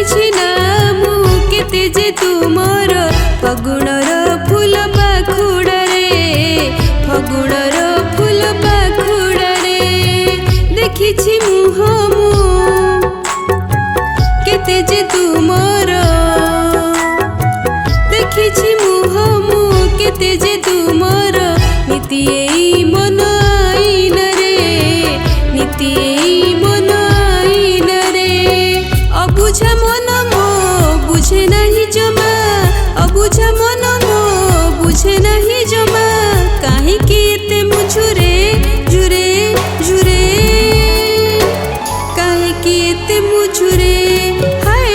जानिछि नाम केते जे तुमर फगुणर फूल पाखुड़ारे फगुणर फूल पाखुड़ारे देखिछि मुह केते जे तुमर देखिछि मुह केते जे तुमर नीति एई मन आईन रे नीति एई मन आईन रे अबुझा मन मो बुझे नहीं जमा अबुझा मन मो बुझे नहीं जमा काहे कि एते मु झुरे झुरे झुरे काहे कि एते मु झुरे हाय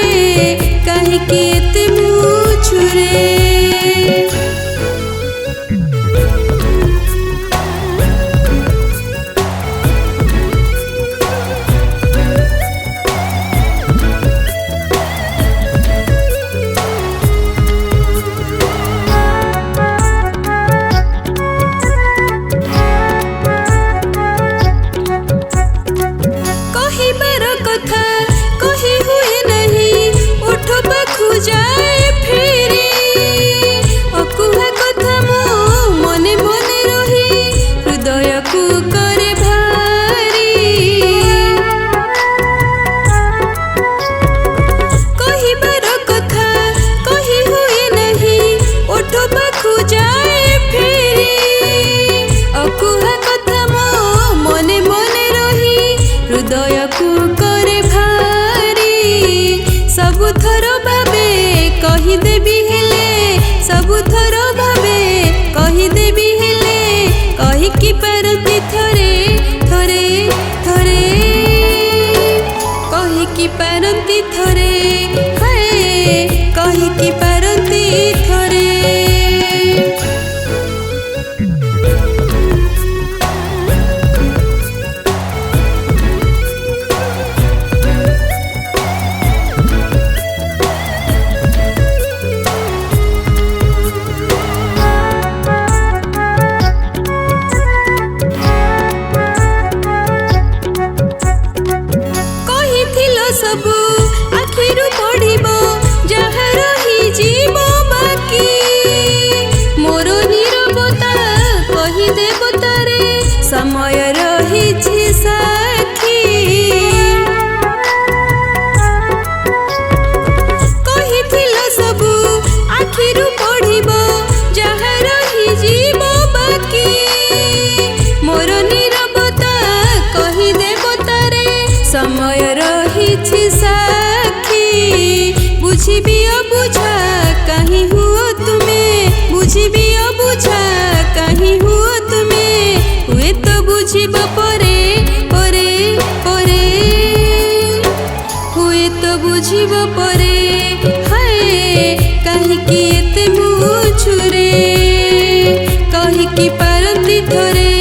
काहे कि एते मु झुरे। कथा कही हुए नहीं उठ पाखु जाए फेरी अकुहा कथा मो मने मने रही हृदय को करे भारी कहिबार कथा कही हुए नहीं उठ पाखु जाए फेरी अकुहा कथा मो मने मने रही हृदय को सबु थर भावे कहीदेवी हेले सबु थर भावे कहीदेवी हेले कहीकि पारती थरे थरे थरे कहीकि पारती थरे हाय कहीकि पारती थरे। सबु आखिरु पढ़िबो जहाँ रही जीव बाकी मोर नीरवता कही देवतारे समय रही साखी कहिथिल सबु आखिरु पढ़िबो जहाँ रही जीव बाकी मोर नीरवता कही देवतारे समय साखी बुझी अबुझा कहीं हुओ तुम्हें बुझी अबुझा कहीं हुओ तुम्हें हुए तो बुझिब परे परे परे हुए तो बुझिब परे हाय कहीं कि एते मु झुरे कहीं कि पारती थरे।